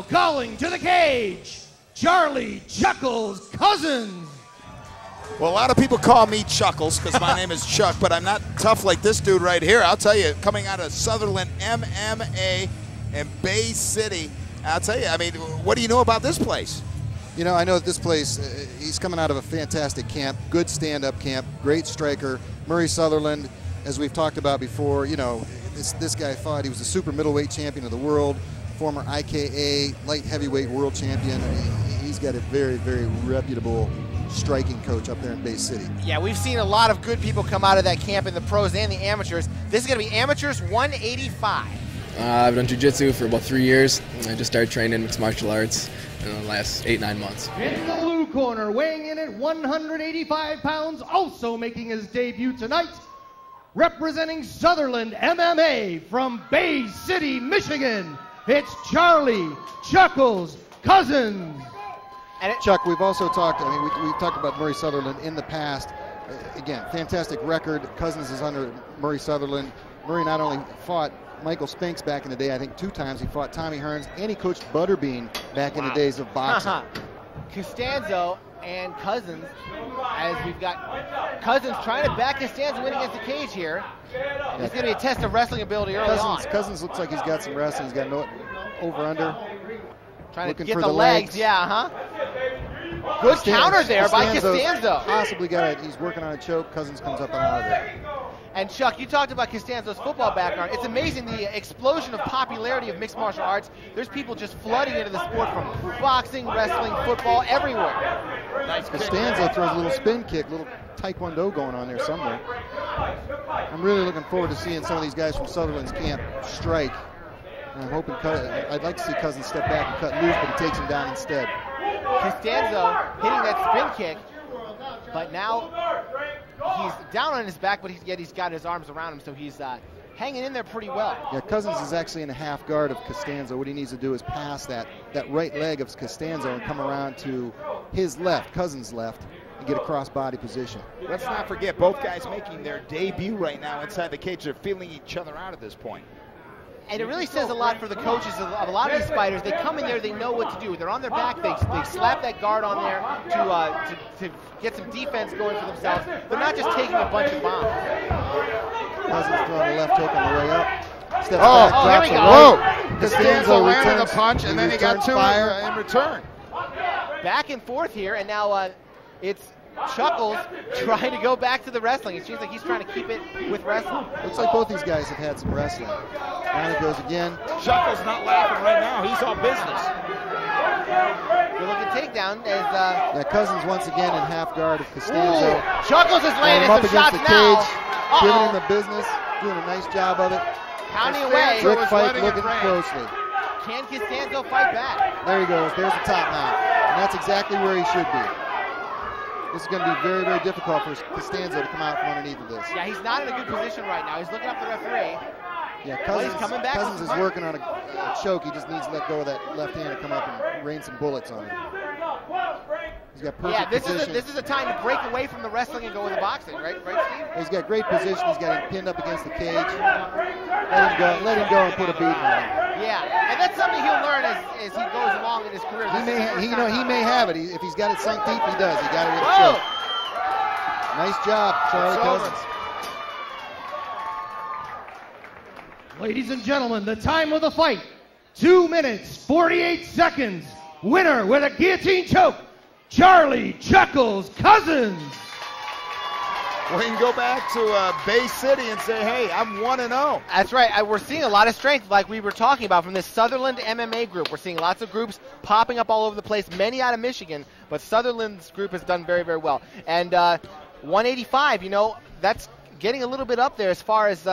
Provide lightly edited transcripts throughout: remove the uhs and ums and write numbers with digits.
calling to the cage, Charlie Chuckles Cosens. Well, a lot of people call me Chuckles because my name is Chuck, but I'm not tough like this dude right here. I'll tell you, coming out of Sutherland MMA in Bay City, I'll tell you, I mean, what do you know about this place? You know, I know that this place, he's coming out of a fantastic camp, good stand-up camp, great striker. Murray Sutherland, as we've talked about before, you know, this guy fought, he was the super middleweight champion of the world, former IKA light heavyweight world champion. I mean, he's got a very, very reputable striking coach up there in Bay City. Yeah, we've seen a lot of good people come out of that camp in the pros and the amateurs. This is going to be amateurs 185. I've done jiu-jitsu for about 3 years. I just started training mixed martial arts in the last 8-9 months. In the blue corner, weighing in at 185 pounds, also making his debut tonight, representing Sutherland MMA from Bay City, Michigan, it's Charlie Chuckles Cosens. Chuck, we've also talked, I mean, we've talked about Murray Sutherland in the past. Again, fantastic record. Cosens is under Murray Sutherland. Murray not only fought Michael Spinks back in the day, I think 2 times. He fought Tommy Hearns, and he coached Butterbean back in the days of boxing. Costanzo and Cosens, as we've got Cosens trying to back Costanzo in against the cage here. It's going to be a test of wrestling ability early on. Cosens looks like he's got some wrestling. He's got no over-under. Trying to get the legs, yeah, Good counter there by Costanzo. Possibly got it. He's working on a choke. Cosens comes up and out of it. And Chuck, you talked about Costanzo's football background. It's amazing the explosion of popularity of mixed martial arts. There's people just flooding into the sport from boxing, wrestling, football, everywhere. Nice. Costanzo throws a little spin kick, little taekwondo going on there somewhere. I'm really looking forward to seeing some of these guys from Sutherland's camp strike. And I'm hoping, I'd like to see Cosens step back and cut loose, but he takes him down instead. Costanzo hitting that spin kick, but now he's down on his back, but he's got his arms around him, so he's hanging in there pretty well. Yeah, Cosens is actually in a half guard of Costanzo. What he needs to do is pass that right leg of Costanzo and come around to his left, Cosens' left, and get a cross-body position. Let's not forget, both guys making their debut right now inside the cage. They're feeling each other out at this point. And it really says a lot for the coaches of a lot of these fighters. They come in there, they know what to do. They're on their back, they slap that guard on there to get some defense going for themselves. They're not just taking a bunch of bombs. Cosens throwing a left hook on the way up. Step back, here we go. Costanzo landed the punch, and then he got 2 in return. Back and forth here, and now it's Chuckles trying to go back to the wrestling. It seems like he's trying to keep it with wrestling. Looks like both these guys have had some wrestling. Down it goes again. Chuckles not laughing right now. He's all business. Good looking takedown as yeah, Cosens once again in half guard of Costanzo. Chuckles is landing some shots now. Giving him the business, doing a nice job of it. Pounding away. Rick Fight looking closely. Can Costanzo fight back? There he goes. There's the top mount. And that's exactly where he should be. This is going to be very, very difficult for Costanzo to come out from underneath of this. Yeah, he's not in a good position right now. He's looking up the referee. Yeah, Cosens is working on a choke. He just needs to let go of that left hand and come up and rain some bullets on him. He's got perfect position. This is a time to break away from the wrestling and go with the boxing, right, Steve? He's got great position. He's got him pinned up against the cage. Let him go and put a beating on him. Yeah, and that's something he'll learn as he goes along in his career. He may have it. If he's got it sunk deep, he does. He got it with a choke. Nice job, Charlie Cosens. Ladies and gentlemen, the time of the fight, 2 minutes, 48 seconds. Winner with a guillotine choke, Charlie Chuckles Cosens. We can go back to Bay City and say, hey, I'm 1-0. That's right. We're seeing a lot of strength, like we were talking about, from this Sutherland MMA group. We're seeing lots of groups popping up all over the place, many out of Michigan, but Sutherland's group has done very, very well. And 185, you know, that's getting a little bit up there as far as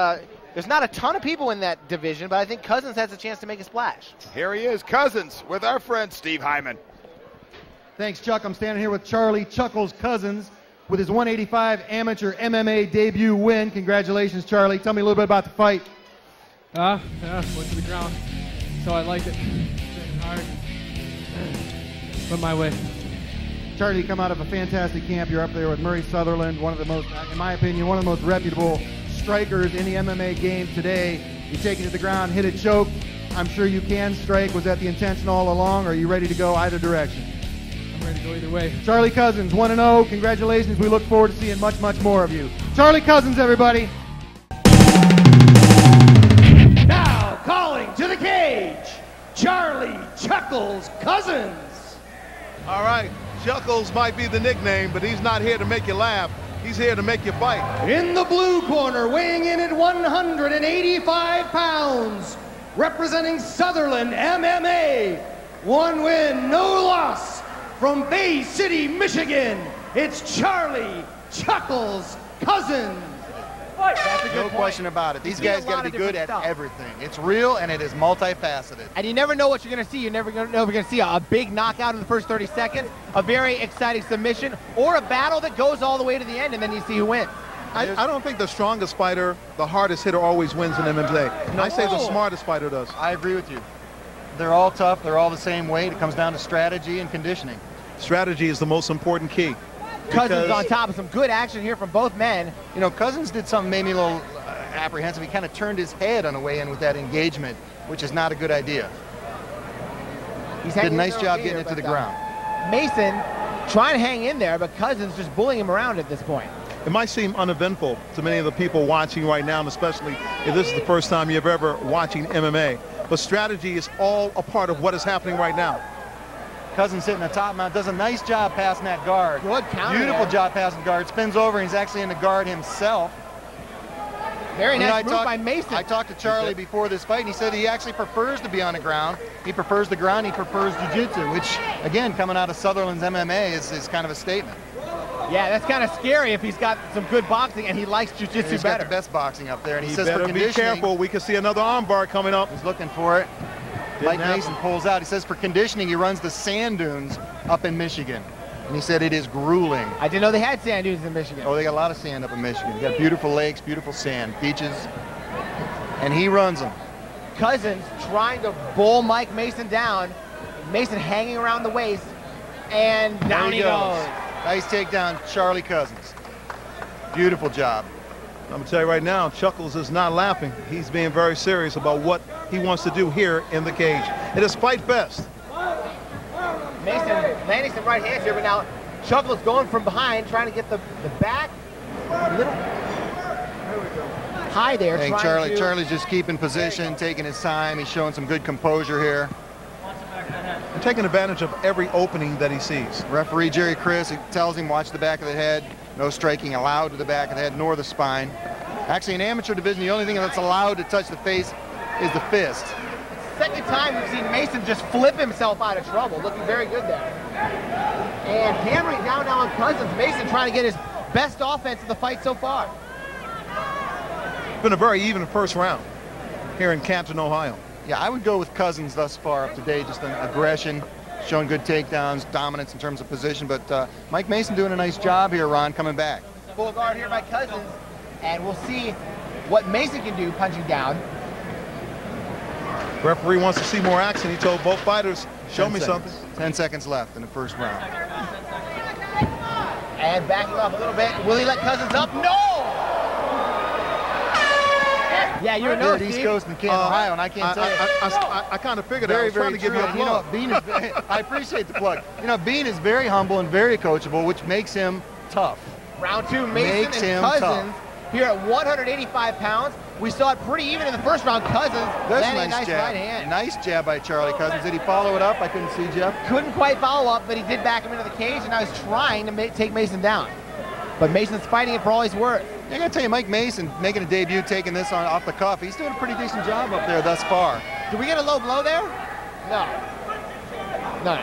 there's not a ton of people in that division, but I think Cosens has a chance to make a splash. Here he is, Cosens, with our friend Steve Hyman. Thanks, Chuck. I'm standing here with Charlie Chuckles Cosens with his 185 amateur MMA debut win. Congratulations, Charlie. Tell me a little bit about the fight. Yeah, went to the ground. So I liked it. Training hard. Went my way. Charlie, you come out of a fantastic camp. You're up there with Murray Sutherland, one of the most, in my opinion, one of the most reputable strikers in the MMA game today. You take it to the ground, hit a choke. I'm sure you can strike. Was that the intention all along, or are you ready to go either direction? I'm ready to go either way. Charlie Cosens, 1-0. Congratulations. We look forward to seeing much, much more of you. Charlie Cosens, everybody. Now, calling to the cage, Charlie Chuckles Cosens. All right, Chuckles might be the nickname, but he's not here to make you laugh. He's here to make you fight. In the blue corner, weighing in at 185 pounds, representing Sutherland MMA, 1 win, no loss, from Bay City, Michigan, it's Charlie Chuckles Cosens. No question about it. These guys got to be good at everything. It's real and it is multifaceted. And you never know what you're going to see. You never know if you're going to see a big knockout in the first 30 seconds, a very exciting submission, or a battle that goes all the way to the end, and then you see who wins. I don't think the strongest fighter, the hardest hitter always wins in MMA. I say the smartest fighter does. I agree with you. They're all tough. They're all the same weight. It comes down to strategy and conditioning. Strategy is the most important key. Cosens on top of some good action here from both men. You know, Cosens did something made me a little apprehensive. He kind of turned his head on the way in with that engagement, which is not a good idea. He's did a nice job getting it to the ground. Mason trying to hang in there, but Cosens just bullying him around at this point. It might seem uneventful to many of the people watching right now, and especially if this is the first time you've ever watching MMA. But strategy is all a part of what is happening right now. Cosens sitting the top mount, does a nice job passing that guard. Good counter. Beautiful there. job passing guard. Spins over and he's actually in the guard himself. Very nice move by Mason. I talked to Charlie before this fight, and he said he actually prefers to be on the ground. He prefers the ground. He prefers jiu-jitsu, which, again, coming out of Sutherland's MMA is kind of a statement. Yeah, that's kind of scary if he's got some good boxing and he likes jiu-jitsu better. He's got the best boxing up there, and he says better for conditioning. be careful. We can see another armbar coming up. He's looking for it. Mike Mason pulls out. He says for conditioning, he runs the sand dunes up in Michigan. And he said it is grueling. I didn't know they had sand dunes in Michigan. Oh, they got a lot of sand up in Michigan. They got beautiful lakes, beautiful sand, beaches. And he runs them. Cosens trying to bull Mike Mason down. Mason hanging around the waist. And down he goes. Nice takedown, Charlie Cosens. Beautiful job. I'm going to tell you right now, Chuckles is not laughing. He's being very serious about what he wants to do here in the cage. It is Fight Fest. Mason landing some right hands here, but now Chuckles going from behind, trying to get the back. A little high there. I think Charlie's just keeping position, taking his time. He's showing some good composure here. And taking advantage of every opening that he sees. Referee Jerry Chris tells him watch the back of the head. No striking allowed to the back of the head nor the spine. Actually, in amateur division, the only thing that's allowed to touch the face is the fist. Second time we've seen Mason just flip himself out of trouble. Looking very good there. And hammering down now on Cosens. Mason trying to get his best offense of the fight so far. It's been a very even first round here in Canton, Ohio. Yeah, I would go with Cosens thus far up to date. Just an aggression, showing good takedowns, dominance in terms of position. But Mike Mason doing a nice job here, Ron, coming back. Full guard here by Cosens. And we'll see what Mason can do punching down. Referee wants to see more action. He told both fighters, show me something. 10 seconds left in the first round. And backing off a little bit. Will he let Cosens up? No! Yeah, you're a nerve, East Coast and Canton, Ohio, and I can't tell you. I kind of figured I was trying to give you a plug. You know, Bean is, I appreciate the plug. You know, Bean is very humble and very coachable, which makes him tough. Round two, Mason and Cosens here at 185 pounds. We saw it pretty even in the first round. Cosens landing a nice right hand. Nice jab by Charlie Cosens. Did he follow it up? I couldn't see, Jeff. Couldn't quite follow up, but he did back him into the cage, and I was trying to take Mason down. But Mason's fighting it for all he's worth. I gotta tell you, Mike Mason making a debut, taking this on off the cuff. He's doing a pretty decent job up there thus far. Did we get a low blow there? No. No.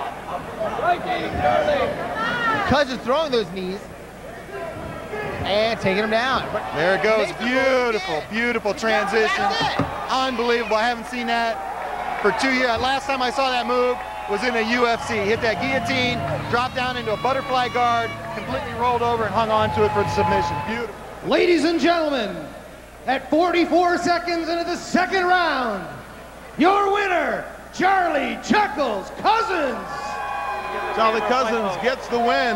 Cosens throwing those knees and taking him down. There it goes. Beautiful, beautiful transition. Unbelievable. I haven't seen that for 2 years. Last time I saw that move was in a UFC. Hit that guillotine, dropped down into a butterfly guard, completely rolled over and hung on to it for the submission. Beautiful. Ladies and gentlemen, at 44 seconds into the second round, your winner, Charlie Chuckles Cosens. Charlie Cosens gets the win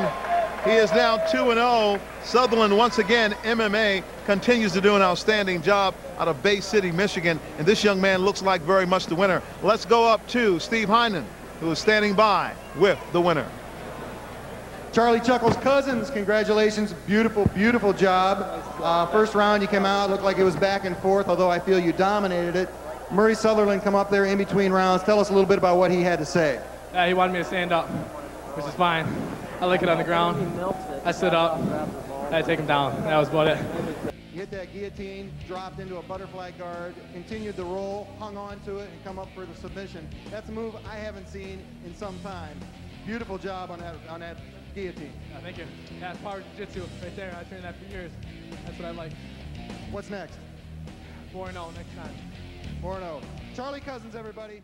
He is now 2-0. Sutherland, once again, MMA, continues to do an outstanding job out of Bay City, Michigan. And this young man looks like very much the winner. Let's go up to Steve Hyman, who is standing by with the winner. Charlie Chuckles Cosens, congratulations. Beautiful, beautiful job. First round you came out, looked like it was back and forth, although I feel you dominated it. Murray Sutherland come up there in between rounds. Tell us a little bit about what he had to say. Yeah, he wanted me to stand up, which is fine. I lick it on the ground. I stood up. I had to take him down. That was about it. You hit that guillotine, dropped into a butterfly guard, continued the roll, hung on to it, and come up for the submission. That's a move I haven't seen in some time. Beautiful job on that guillotine. Yeah, thank you. Yeah, it's power jiu-jitsu right there. I trained that for years. That's what I like. What's next? 4-0 next time. 4-0. Charlie Cosens, everybody.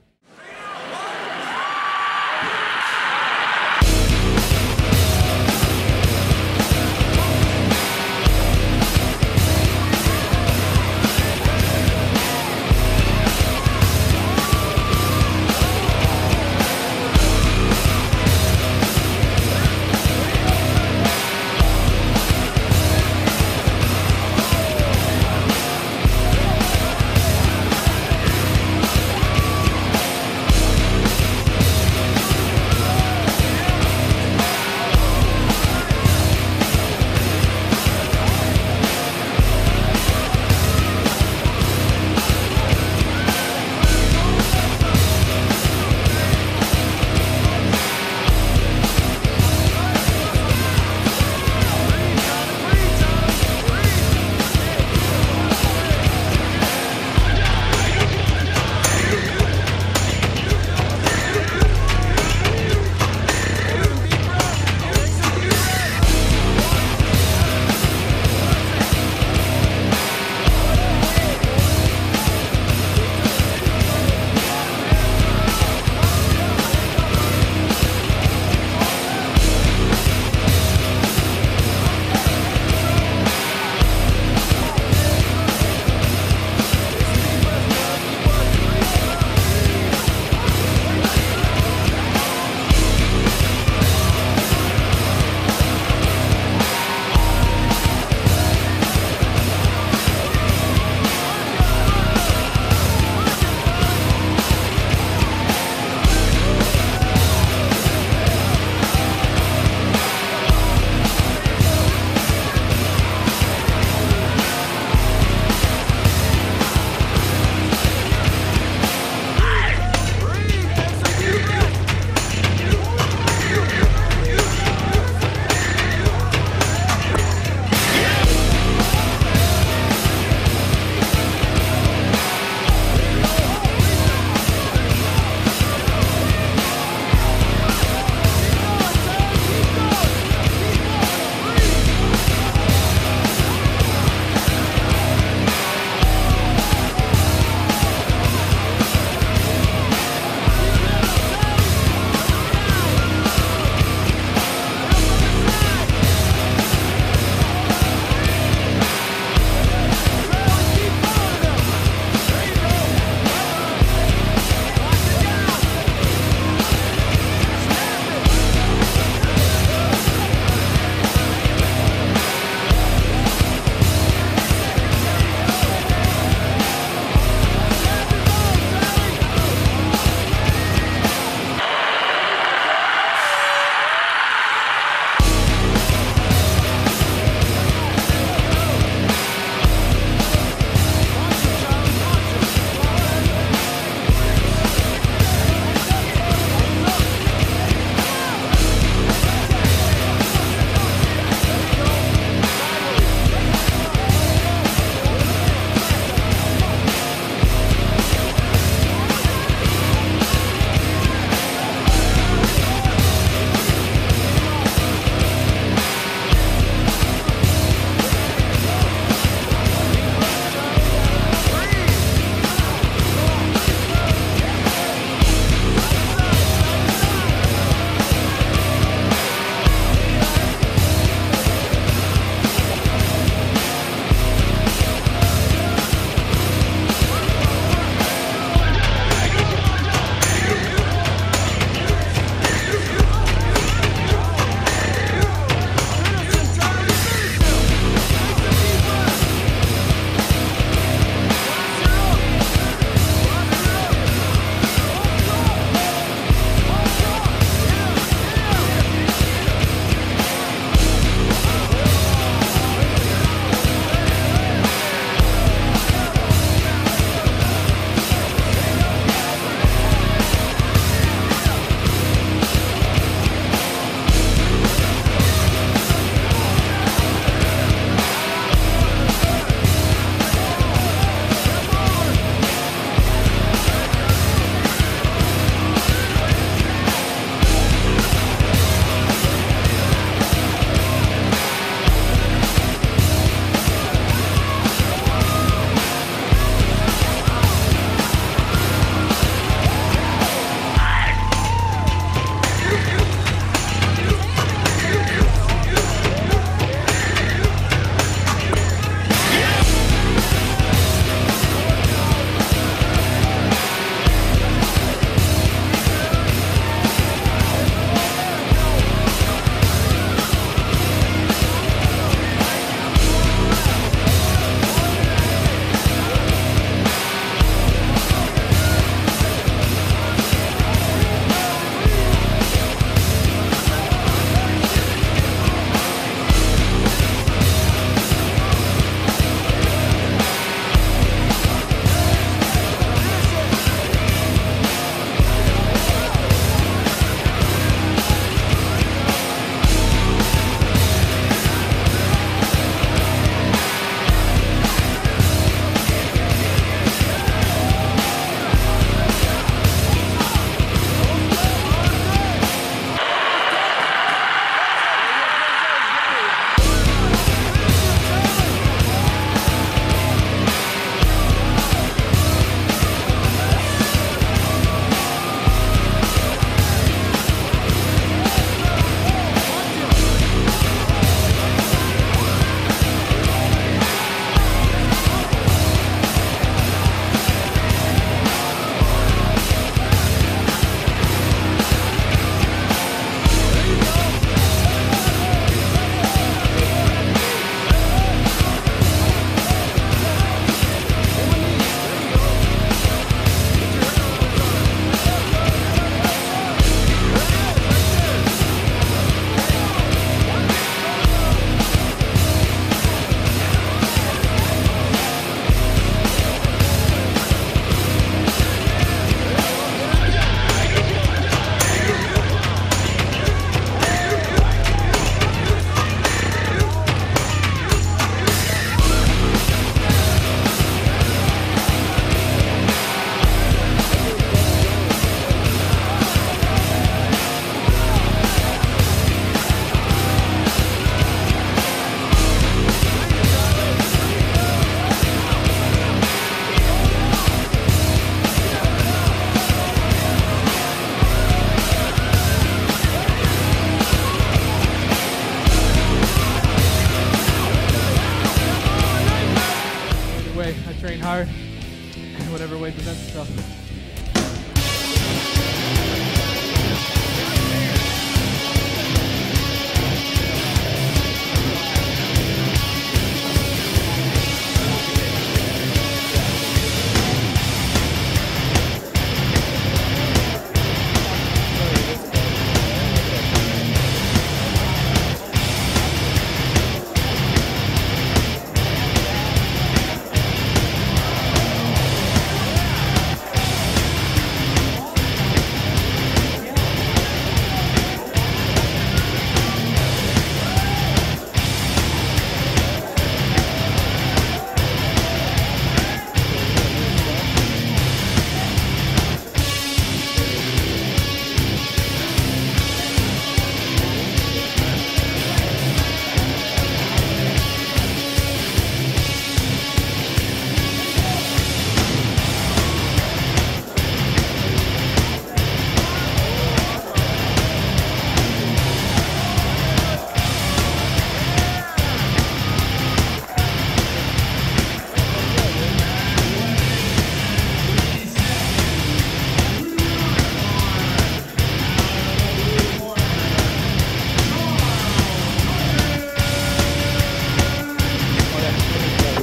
way presents itself.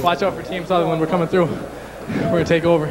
Watch out for Team Sutherland. We're coming through. We're going to take over.